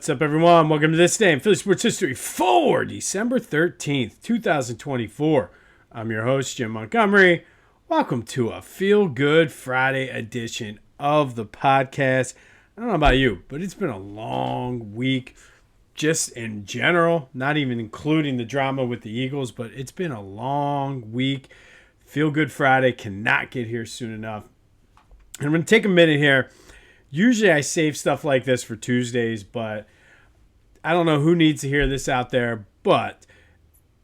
What's up, everyone? Welcome to this day in Philly sports history for December 13th, 2024. I'm your host, Jim Montgomery. Welcome to a Feel Good Friday edition of the podcast. I don't know about you, but it's been a long week just in general, not even including the drama with the Eagles, but it's been a long week. Feel Good Friday cannot get here soon enough. And I'm going to take a minute here. Usually I save stuff like this for Tuesdays, but I don't know who needs to hear this out there. But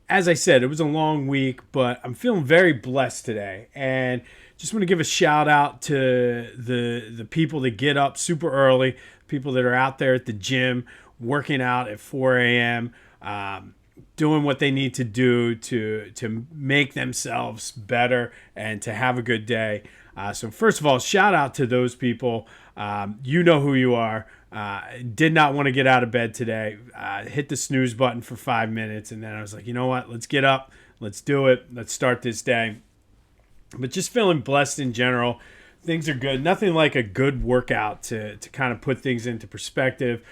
as I said, it was a long week, but I'm feeling very blessed today. And just want to give a shout out to the people that get up super early, people that are out there at the gym, working out at 4 a.m., doing what they need to do to make themselves better and to have a good day. So first of all, shout out to those people. You know who you are. Did not want to get out of bed today. Hit the snooze button for 5 minutes, and then I was like, you know what? Let's get up. Let's do it. Let's start this day. But just feeling blessed in general. Things are good. Nothing like a good workout to kind of put things into perspective.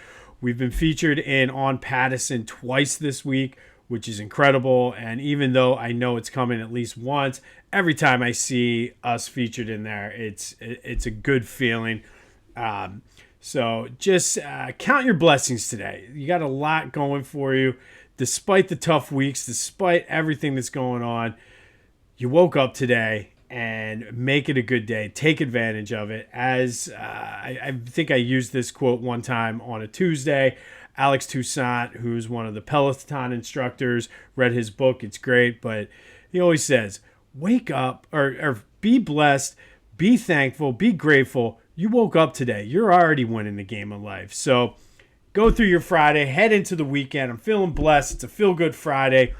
We've been featured in On Pattison twice this week, which is incredible. And even though I know it's coming at least once, every time I see us featured in there, it's a good feeling. So just count your blessings today. You got a lot going for you. Despite the tough weeks, despite everything that's going on, you woke up today and make it a good day. Take advantage of it. As I think I used this quote one time on a Tuesday. Alex Toussaint, who's one of the Peloton instructors, read his book. It's great, but he always says, wake up or be blessed, be thankful, be grateful. You woke up today. You're already winning the game of life. So go through your Friday, head into the weekend. I'm feeling blessed. It's a feel-good Friday.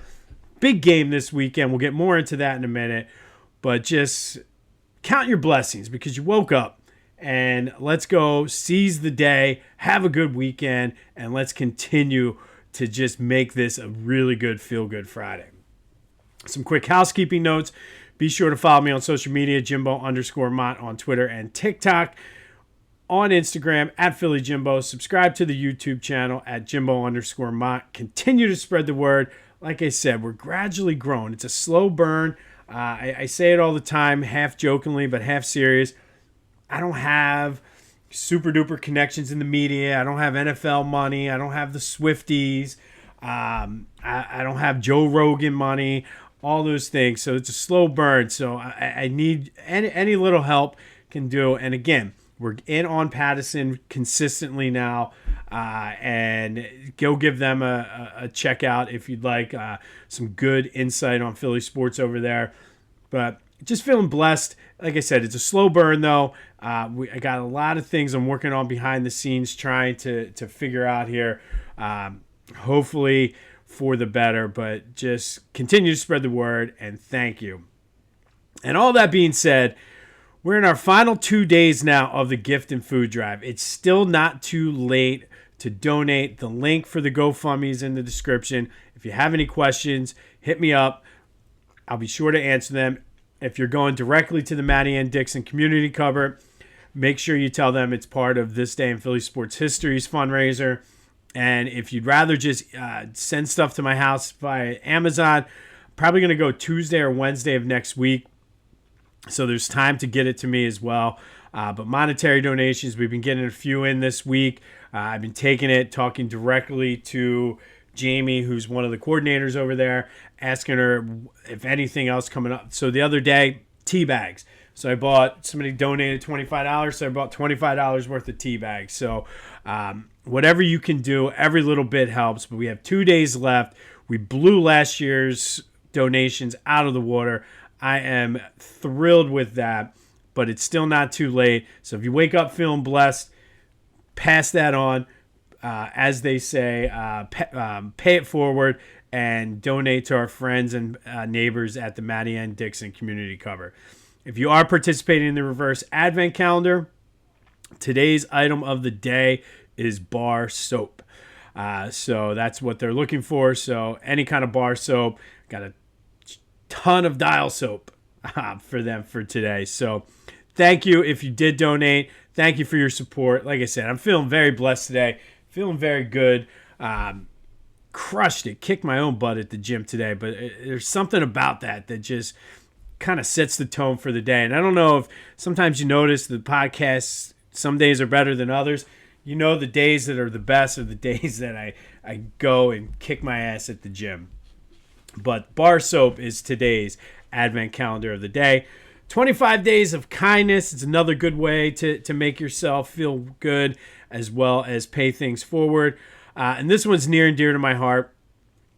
Big game this weekend. We'll get more into that in a minute. But just count your blessings because you woke up. And let's go seize the day, have a good weekend, and let's continue to just make this a really good feel-good Friday. Some quick housekeeping notes. Be sure to follow me on social media, Jimbo_Mott on Twitter and TikTok. On Instagram, at Philly Jimbo. Subscribe to the YouTube channel at Jimbo_Mott. Continue to spread the word. Like I said, we're gradually growing. It's a slow burn. I say it all the time, half jokingly, but half serious. I don't have super duper connections in the media. I don't have NFL money. I don't have the Swifties. I don't have Joe Rogan money, all those things. So it's a slow burn. So I need any little help can do. And again, we're in On Pattison consistently now. And go give them a check out if you'd like some good insight on Philly sports over there. But just feeling blessed. Like I said, it's a slow burn, though. I got a lot of things I'm working on behind the scenes trying to figure out here. Hopefully for the better, but just continue to spread the word, and thank you. And all that being said, we're in our final 2 days now of the gift and food drive. It's still not too late to donate. The link for the GoFundMe is in the description. If you have any questions, hit me up. I'll be sure to answer them. If you're going directly to the Matty Ann Dixon community cover, make sure you tell them it's part of This Day in Philly Sports History's fundraiser. And if you'd rather just send stuff to my house via Amazon, I'm probably going to go Tuesday or Wednesday of next week. So there's time to get it to me as well. But monetary donations, we've been getting a few in this week. I've been taking it, talking directly to Jamie, who's one of the coordinators over there, asking her if anything else coming up. So the other day, tea bags. So I bought, somebody donated $25, so I bought $25 worth of tea bags. So whatever you can do, every little bit helps. But we have 2 days left. We blew last year's donations out of the water. I am thrilled with that, but it's still not too late. So if you wake up feeling blessed, pass that on. As they say, pay it forward and donate to our friends and neighbors at the Matty Ann Dixon community cover. If you are participating in the reverse advent calendar, today's item of the day is bar soap. So that's what they're looking for. So any kind of bar soap. Got a ton of dial soap for them for today. So thank you if you did donate. Thank you for your support. Like I said, I'm feeling very blessed today. feeling very good. Crushed it, kicked my own butt at the gym today, but there's something about that just kind of sets the tone for the day. And I don't know if sometimes you notice the podcasts, some days are better than others. You know, the days that are the best are the days that I go and kick my ass at the gym. But bar soap is today's advent calendar of the day. 25 days of kindness. It's another good way to make yourself feel good as well as pay things forward. And this one's near and dear to my heart.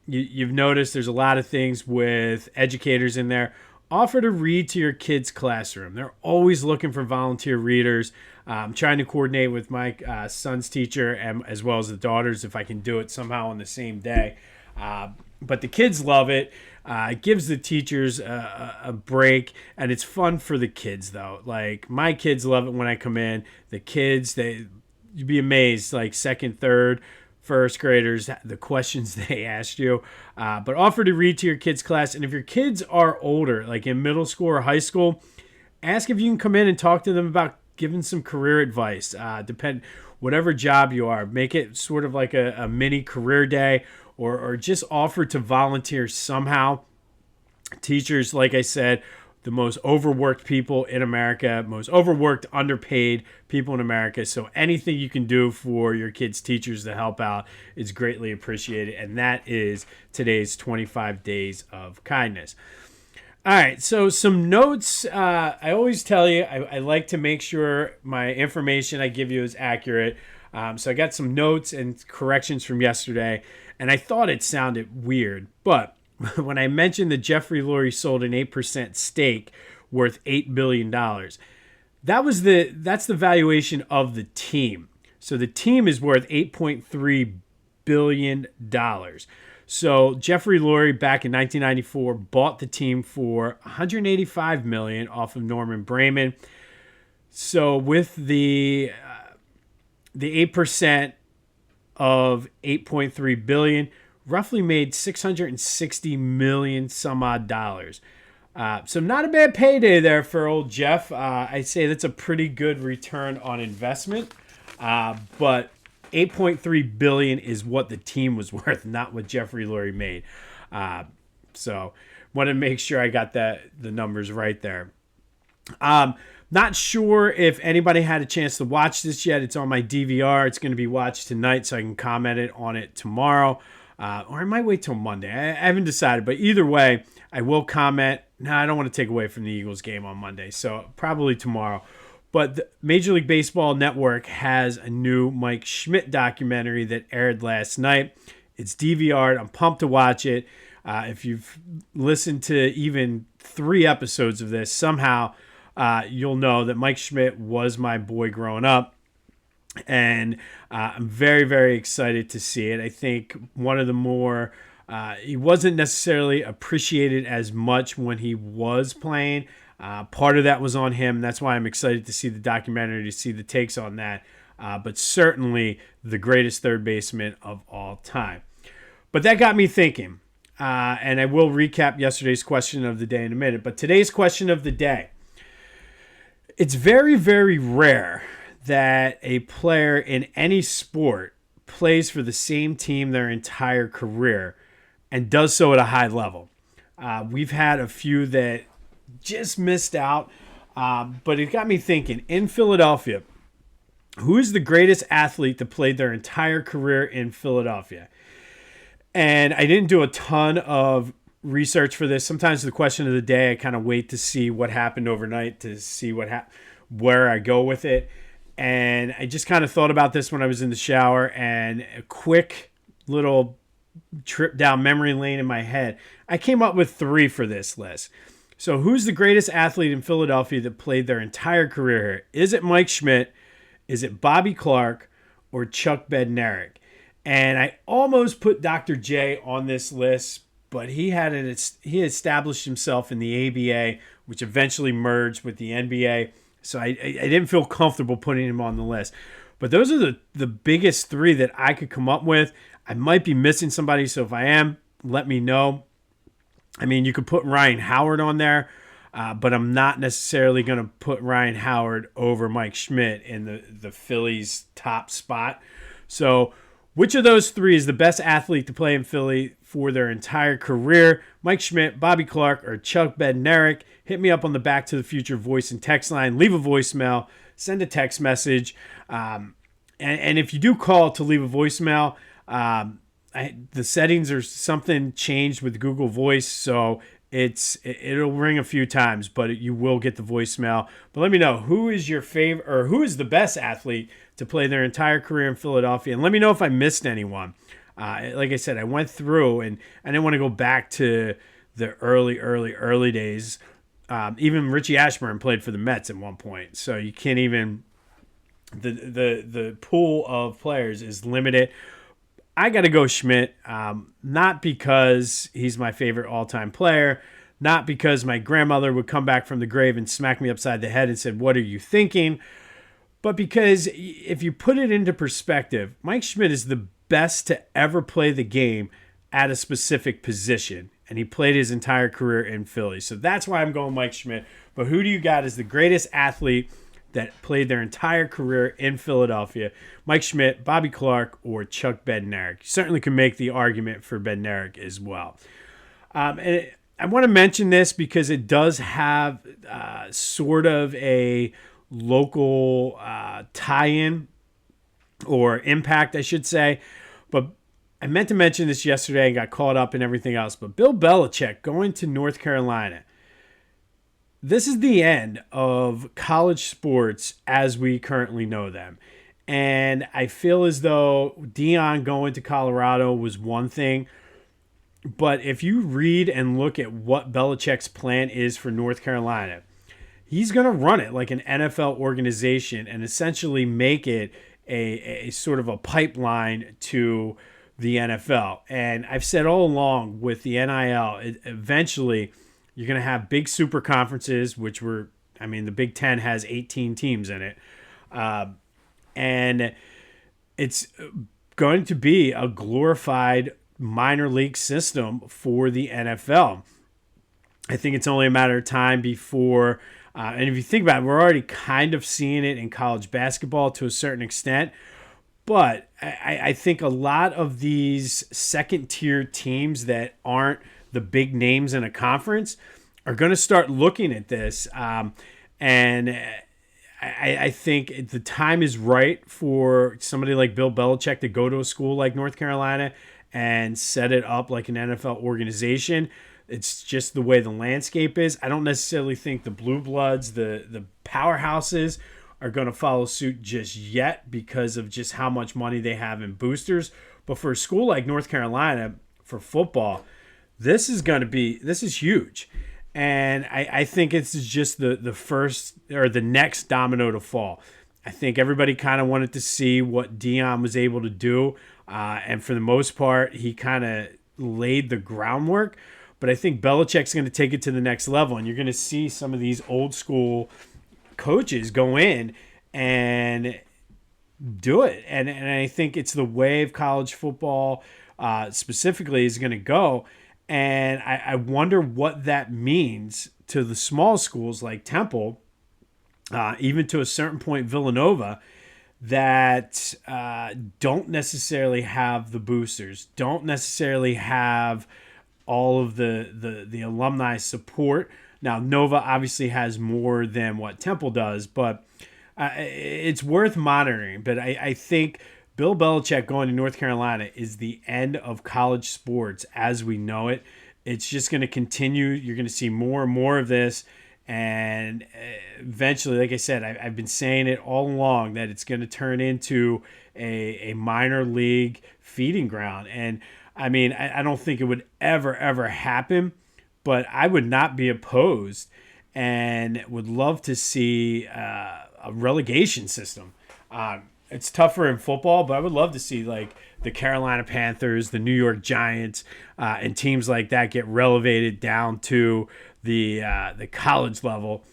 You've noticed there's a lot of things with educators in there. Offer to read to your kids' classroom. They're always looking for volunteer readers. I'm trying to coordinate with my son's teacher and as well as the daughters if I can do it somehow on the same day. But the kids love it. It gives the teachers a break, and it's fun for the kids, though. Like, my kids love it when I come in. The kids, you'd be amazed, like second, third, first graders, the questions they asked you. But offer to read to your kids' class. And if your kids are older, like in middle school or high school, ask if you can come in and talk to them about giving some career advice. Whatever job you are, make it sort of like a mini career day, or just offer to volunteer somehow. Teachers, like I said, the most overworked people in America, most overworked, underpaid people in America. So anything you can do for your kids' teachers to help out is greatly appreciated. And that is today's 25 days of kindness. All right, so some notes. I always tell you, I like to make sure my information I give you is accurate. So I got some notes and corrections from yesterday, and I thought it sounded weird. But when I mentioned that Jeffrey Lurie sold an 8% stake worth $8 billion, that's the valuation of the team. So the team is worth $8.3 billion. So Jeffrey Lurie back in 1994 bought the team for $185 million off of Norman Brayman. So with the 8% of $8.3 billion, roughly made $660 million some odd dollars. So not a bad payday there for old Jeff. I'd say that's a pretty good return on investment. But $8.3 billion is what the team was worth, not what Jeffrey Lurie made. So want to make sure I got the numbers right there. Not sure if anybody had a chance to watch this yet. It's on my DVR. It's going to be watched tonight, so I can comment on it tomorrow. Or I might wait till Monday. I haven't decided, but either way, I will comment. No, I don't want to take away from the Eagles game on Monday, so probably tomorrow. But the Major League Baseball Network has a new Mike Schmidt documentary that aired last night. It's DVR'd. I'm pumped to watch it. If you've listened to even 3 episodes of this, somehow you'll know that Mike Schmidt was my boy growing up. And I'm very, very excited to see it. I think one of the more, he wasn't necessarily appreciated as much when he was playing. Part of that was on him. That's why I'm excited to see the documentary, to see the takes on that. But certainly the greatest third baseman of all time. But that got me thinking. And I will recap yesterday's question of the day in a minute. But today's question of the day. It's very, very rare that a player in any sport plays for the same team their entire career and does so at a high level. We've had a few that just missed out, but it got me thinking. In Philadelphia, who is the greatest athlete that played their entire career in Philadelphia? And I didn't do a ton of research for this. Sometimes the question of the day, I kind of wait to see what happened overnight to see where I go with it. And I just kind of thought about this when I was in the shower, and a quick little trip down memory lane in my head. I came up with 3 for this list. So who's the greatest athlete in Philadelphia that played their entire career here? Is it Mike Schmidt? Is it Bobby Clark? Or Chuck Bednarik? And I almost put Dr. J on this list, but he established himself in the ABA, which eventually merged with the NBA. So I didn't feel comfortable putting him on the list. But those are the biggest 3 that I could come up with. I might be missing somebody, so if I am, let me know. I mean, you could put Ryan Howard on there, but I'm not necessarily going to put Ryan Howard over Mike Schmidt in the Phillies' top spot. So Which of those three is the best athlete to play in Philly for their entire career? Mike Schmidt, Bobby Clark, or Chuck Bednarik? Hit me up on the Back to the Future voice and text line. Leave a voicemail. Send a text message. And if you do call to leave a voicemail, the settings or something changed with Google Voice, so it'll ring a few times, but you will get the voicemail. But let me know, who is your favorite, or who is the best athlete to play their entire career in Philadelphia, and let me know if I missed anyone. Like I said, I went through, and I didn't want to go back to the early days. Even Richie Ashburn played for the Mets at one point, so you can't even. The pool of players is limited. I got to go Schmidt, not because he's my favorite all-time player, not because my grandmother would come back from the grave and smack me upside the head and said, "What are you thinking?" But because if you put it into perspective, Mike Schmidt is the best to ever play the game at a specific position, and he played his entire career in Philly. So that's why I'm going Mike Schmidt. But who do you got as the greatest athlete that played their entire career in Philadelphia? Mike Schmidt, Bobby Clark, or Chuck Bednarik? You certainly can make the argument for Bednarik as well. And I want to mention this because it does have sort of a local tie-in or impact, I should say. But I meant to mention this yesterday and got caught up in everything else. But Bill Belichick going to North Carolina. This is the end of college sports as we currently know them. And I feel as though Deion going to Colorado was one thing. But if you read and look at what Belichick's plan is for North Carolina, he's going to run it like an NFL organization and essentially make it a sort of a pipeline to the NFL. And I've said all along with the NIL, eventually you're going to have big super conferences, which the Big Ten has 18 teams in it. And it's going to be a glorified minor league system for the NFL. I think it's only a matter of time before, and if you think about it, we're already kind of seeing it in college basketball to a certain extent. But I think a lot of these second-tier teams that aren't the big names in a conference are going to start looking at this. And I think the time is right for somebody like Bill Belichick to go to a school like North Carolina and set it up like an NFL organization. It's just the way the landscape is. I don't necessarily think the Blue Bloods, the powerhouses, are going to follow suit just yet because of just how much money they have in boosters. But for a school like North Carolina, for football, this is huge. And I think it's just the first or the next domino to fall. I think everybody kind of wanted to see what Deion was able to do. And for the most part, he kind of laid the groundwork. But I think Belichick's going to take it to the next level. And you're going to see some of these old school coaches go in and do it. And I think it's the way of college football specifically is going to go. And I wonder what that means to the small schools like Temple, even to a certain point Villanova, that don't necessarily have the boosters, don't necessarily have all of the alumni support. Now, Nova obviously has more than what Temple does, but it's worth monitoring. But I think Bill Belichick going to North Carolina is the end of college sports as we know it. It's just going to continue. You're going to see more and more of this. And eventually, like I said, I've been saying it all along that it's going to turn into a minor league feeding ground. And I mean, I don't think it would ever happen, but I would not be opposed and would love to see a relegation system. It's tougher in football, but I would love to see like the Carolina Panthers, the New York Giants, and teams like that get relegated down to the college level.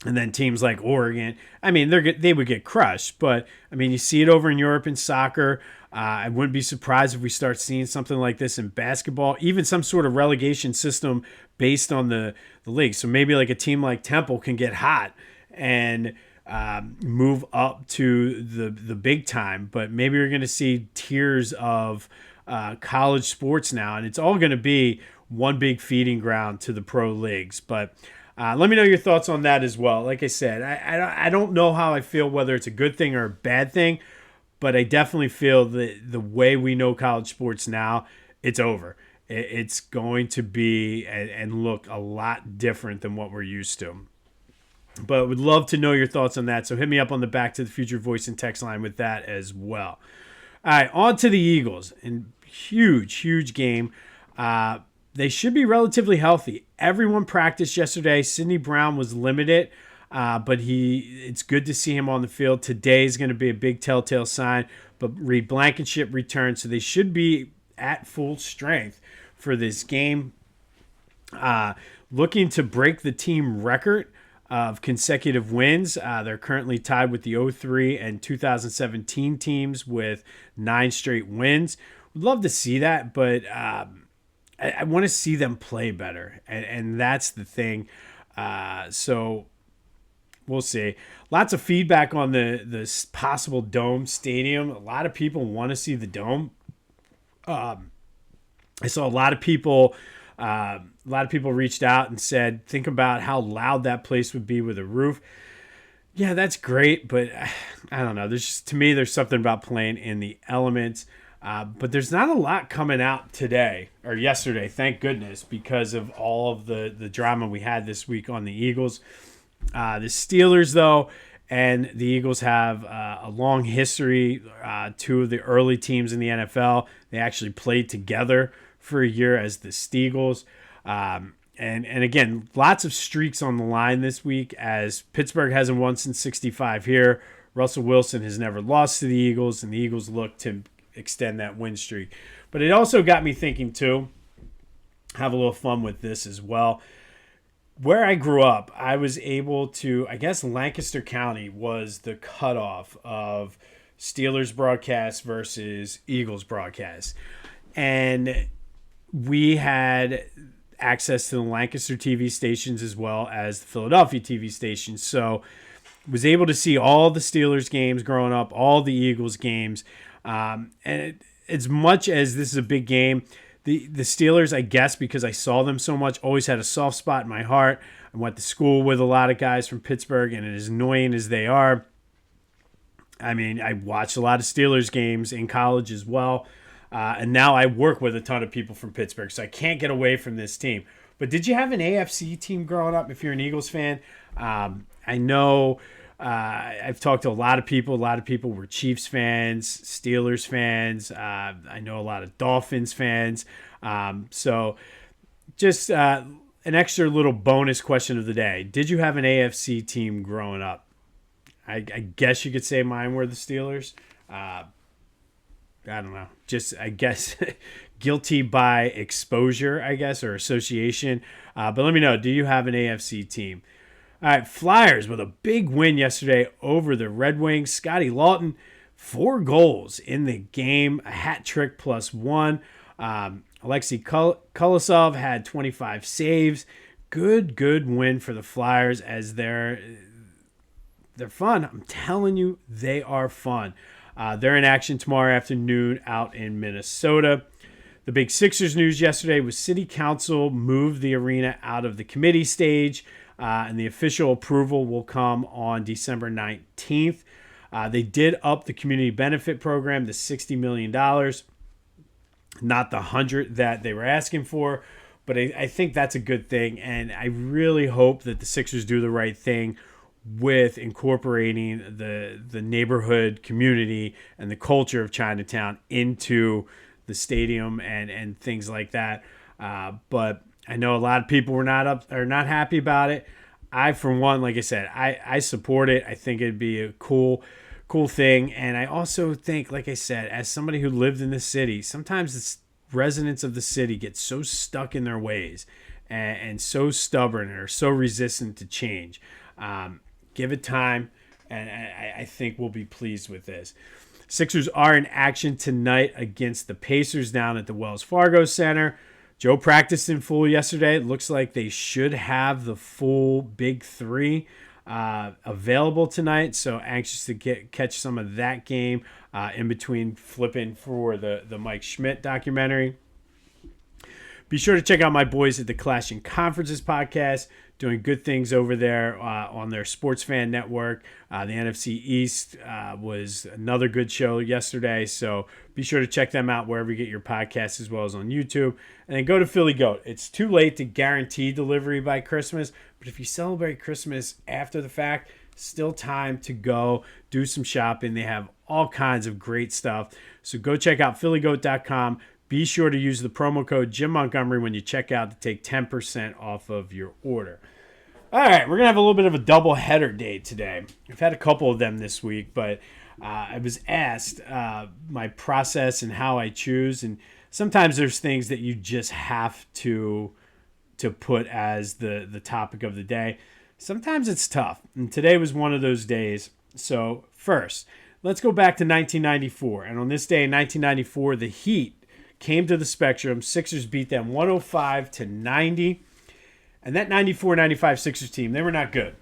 And then teams like Oregon, I mean, they would get crushed. But, I mean, you see it over in Europe in soccer. I wouldn't be surprised if we start seeing something like this in basketball, even some sort of relegation system based on the league. So maybe like a team like Temple can get hot and move up to the big time, but maybe you're going to see tiers of college sports now, and it's all going to be one big feeding ground to the pro leagues. But let me know your thoughts on that as well. Like I said, I don't know how I feel, whether it's a good thing or a bad thing, but I definitely feel that the way we know college sports now, it's over. It's going to be and look a lot different than what we're used to. But would love to know your thoughts on that. So hit me up on the Back to the Future voice and text line with that as well. All right, on to the Eagles. And huge game. They should be relatively healthy. Everyone practiced yesterday. Sidney Brown was limited, but it's good to see him on the field. Today is going to be a big telltale sign. But Reed Blankenship returned, so they should be at full strength for this game. Looking to break the team record of consecutive wins. They're currently tied with the 2003 and 2017 teams with 9 straight wins. Would love to see that, but I want to see them play better, and that's the thing. So we'll see. Lots of feedback on the possible dome stadium. A lot of people want to see the dome. I saw a lot of people reached out and said, think about how loud that place would be with a roof. Yeah, that's great, but I don't know. To me, there's something about playing in the elements. But there's not a lot coming out today or yesterday, thank goodness, because of all of the drama we had this week on the Eagles. The Steelers, though, and the Eagles have a long history. 2 of the early teams in the NFL, they actually played together for a year as the Steagles. And again, lots of streaks on the line this week, as Pittsburgh hasn't won since '65 here. Russell Wilson has never lost to the Eagles, and the Eagles look to extend that win streak. But it also got me thinking, too, have a little fun with this as well. Where I grew up, I was able to, I guess Lancaster County was the cutoff of Steelers broadcast versus Eagles broadcast. And we had access to the Lancaster TV stations as well as the Philadelphia TV stations. So was able to see all the Steelers games growing up, all the Eagles games. As much as this is a big game, the Steelers, I guess, because I saw them so much, always had a soft spot in my heart. I went to school with a lot of guys from Pittsburgh, and as annoying as they are, I mean, I watched a lot of Steelers games in college as well. And now I work with a ton of people from Pittsburgh, so I can't get away from this team. But did you have an AFC team growing up if you're an Eagles fan? I know I've talked to a lot of people. A lot of people were Chiefs fans, Steelers fans. I know a lot of Dolphins fans. So just an extra little bonus question of the day. Did you have an AFC team growing up? I guess you could say mine were the Steelers. I don't know. Just, I guess, guilty by exposure, I guess, or association. But let me know. Do you have an AFC team? All right, Flyers with a big win yesterday over the Red Wings. Scotty Laughton, 4 goals in the game, a hat trick plus 1. Alexei Kulisov had 25 saves. Good win for the Flyers, as they're fun. I'm telling you, they are fun. They're in action tomorrow afternoon out in Minnesota. The big Sixers news yesterday was City Council moved the arena out of the committee stage, and the official approval will come on December 19th. They did up the community benefit program to $60 million, not the $100 that they were asking for, but I think that's a good thing, and I really hope that the Sixers do the right thing with incorporating the neighborhood community and the culture of Chinatown into the stadium and things like that. But I know a lot of people are not happy about it. I, for one, like I said, I support it. I think it'd be a cool thing. And I also think, like I said, as somebody who lived in the city, sometimes the residents of the city get so stuck in their ways and so stubborn and are so resistant to change. Give it time, and I think we'll be pleased with this. Sixers are in action tonight against the Pacers down at the Wells Fargo Center. Joe practiced in full yesterday. It looks like they should have the full big 3. available tonight, so anxious to catch some of that game in between flipping for the Mike Schmidt documentary. Be sure to check out my boys at the Clashing Conferences podcast, doing good things over there on their Sports Fan Network. The NFC East was another good show yesterday, so be sure to check them out wherever you get your podcasts as well as on YouTube. And then go to Philly Goat. It's too late to guarantee delivery by Christmas, but if you celebrate Christmas after the fact, still time to go do some shopping. They have all kinds of great stuff. So go check out phillygoat.com. Be sure to use the promo code Jim Montgomery when you check out to take 10% off of your order. All right, we're going to have a little bit of a doubleheader day today. I've had a couple of them this week, but I was asked my process and how I choose. And sometimes there's things that you just have to put as the topic of the day. Sometimes it's tough, and today was one of those days. So first, let's go back to 1994. And on this day in 1994, the Heat came to the Spectrum. Sixers beat them 105-90. And that 94-95 Sixers team, they were not good.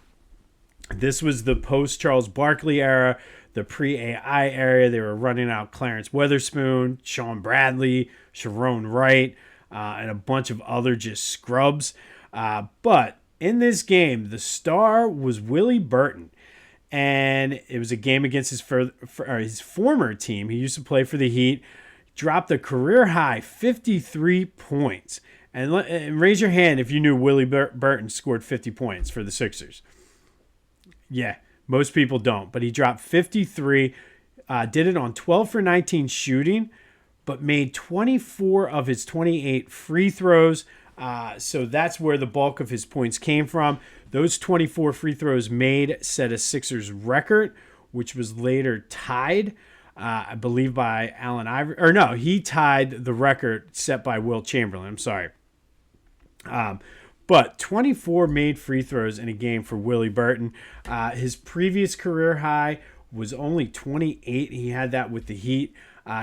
This was the post-Charles Barkley era, the pre-AI era. They were running out Clarence Weatherspoon, Sean Bradley, Sharon Wright, and a bunch of other just scrubs. But in this game, the star was Willie Burton. And it was a game against his former team. He used to play for the Heat. Dropped a career-high 53 points. And raise your hand if you knew Willie Burton scored 50 points for the Sixers. Yeah, most people don't. But he dropped 53, did it on 12 for 19 shooting, but made 24 of his 28 free throws. So that's where the bulk of his points came from. Those 24 free throws made set a Sixers record, which was later tied, I believe, by Allen Iverson. Or no, he tied the record set by Wilt Chamberlain. I'm sorry. But 24 made free throws in a game for Willie Burton. His previous career high was only 28. He had that with the Heat.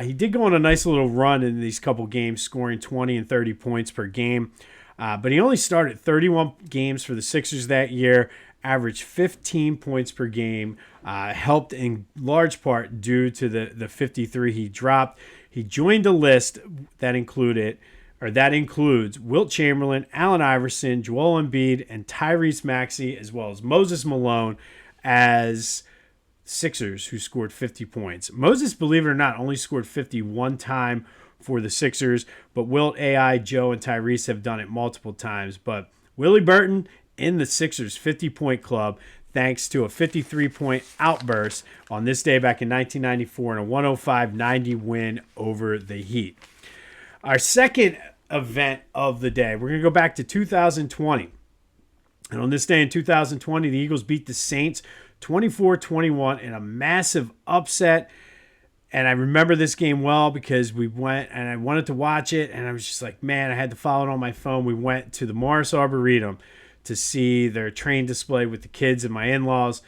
He did go on a nice little run in these couple games, scoring 20 and 30 points per game. But he only started 31 games for the Sixers that year, averaged 15 points per game, helped in large part due to the 53 he dropped. He joined a list that includes Wilt Chamberlain, Allen Iverson, Joel Embiid, and Tyrese Maxey, as well as Moses Malone as Sixers who scored 50 points. Moses, believe it or not, only scored 50 one time for the Sixers, but Wilt, AI, Joe, and Tyrese have done it multiple times. But Willie Burton in the Sixers 50-point club thanks to a 53-point outburst on this day back in 1994 and a 105-90 win over the Heat. Our second event of the day, we're going to go back to 2020. And on this day in 2020, the Eagles beat the Saints 24-21 in a massive upset. And I remember this game well because we went and I wanted to watch it. And I was just like, man, I had to follow it on my phone. We went to the Morris Arboretum to see their train display with the kids and my in-laws.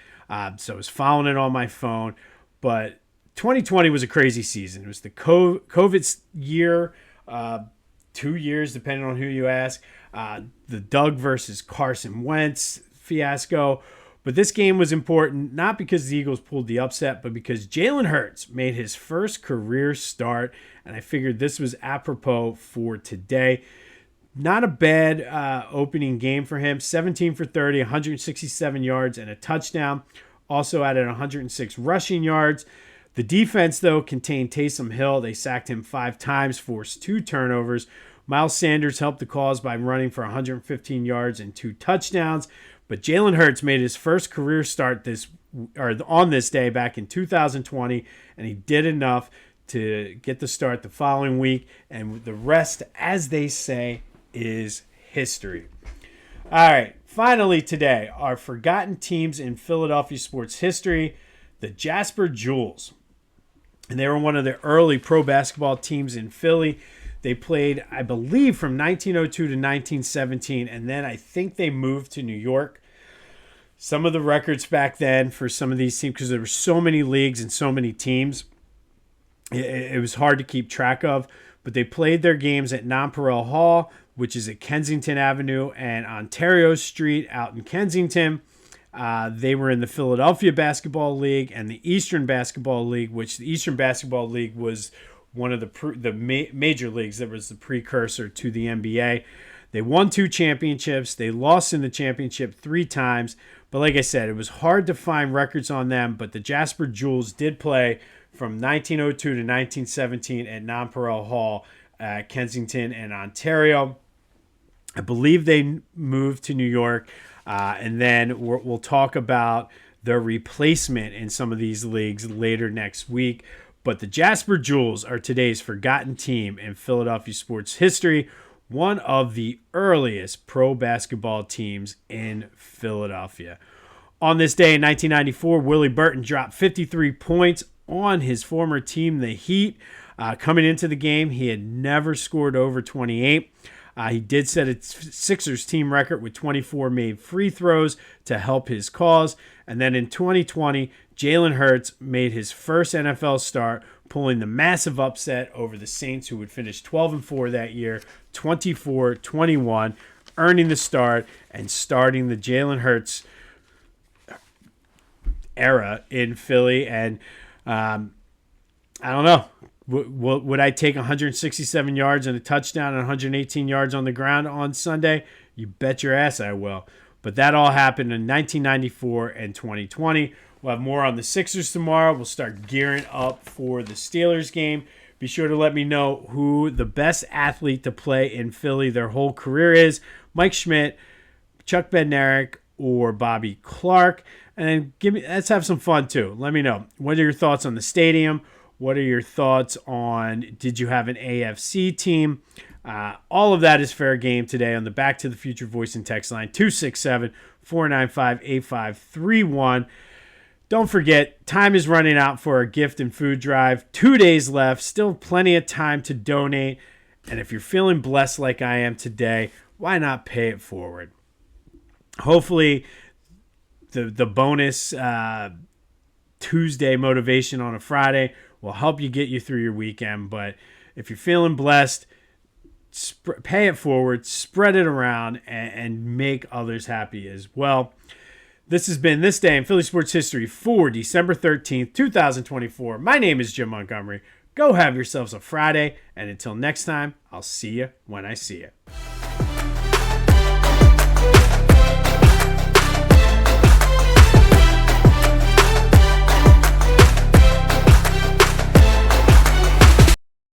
So I was following it on my phone. But 2020 was a crazy season. It was the COVID year, 2 years, depending on who you ask. The Doug versus Carson Wentz fiasco. But this game was important, not because the Eagles pulled the upset, but because Jalen Hurts made his first career start, and I figured this was apropos for today. Not a bad opening game for him. 17 for 30, 167 yards, and a touchdown. Also added 106 rushing yards. The defense, though, contained Taysom Hill. They sacked him 5 times, forced 2 turnovers. Miles Sanders helped the cause by running for 115 yards and 2 touchdowns. But Jalen Hurts made his first career start on this day back in 2020, and he did enough to get the start the following week. And the rest, as they say, is history. All right, finally today, our forgotten teams in Philadelphia sports history, the Jasper Jewels. And they were one of the early pro basketball teams in Philly. They played, I believe, from 1902 to 1917, and then I think they moved to New York. Some of the records back then for some of these teams, because there were so many leagues and so many teams, it was hard to keep track of. But they played their games at Nonpareil Hall, which is at Kensington Avenue and Ontario Street out in Kensington. They were in the Philadelphia Basketball League and the Eastern Basketball League, which the Eastern Basketball League was one of the major leagues that was the precursor to the NBA. They won 2 championships. They lost in the championship 3 times. But like I said, it was hard to find records on them. But the Jasper Jewels did play from 1902 to 1917 at Nonpareil Hall, Kensington and Ontario. I believe they moved to New York. And then we'll talk about their replacement in some of these leagues later next week. But the Jasper Jewels are today's forgotten team in Philadelphia sports history, one of the earliest pro basketball teams in Philadelphia. On this day in 1994, Willie Burton dropped 53 points on his former team, the Heat. Coming into the game, he had never scored over 28. He did set a Sixers team record with 24 made free throws to help his cause. And then in 2020, Jalen Hurts made his first NFL start, pulling the massive upset over the Saints, who would finish 12-4 that year, 24-21, earning the start and starting the Jalen Hurts era in Philly. And I don't know. Would I take 167 yards and a touchdown and 118 yards on the ground on Sunday? You bet your ass I will. But that all happened in 1994 and 2020. We'll have more on the Sixers tomorrow. We'll start gearing up for the Steelers game. Be sure to let me know who the best athlete to play in Philly their whole career is. Mike Schmidt, Chuck Bednarik, or Bobby Clark. And let's have some fun too. Let me know. What are your thoughts on the stadium? What are your thoughts on, did you have an AFC team? All of that is fair game today on the Back to the Future voice and text line, 267-495-8531. Don't forget, time is running out for our gift and food drive. 2 days left, still plenty of time to donate. And if you're feeling blessed like I am today, why not pay it forward? Hopefully, the bonus Tuesday motivation on a Friday will help you get you through your weekend. But if you're feeling blessed, pay it forward, spread it around, and make others happy as well. This has been This Day in Philly Sports History for December 13th, 2024. My name is Jim Montgomery. Go have yourselves a Friday, and until next time, I'll see you when I see you.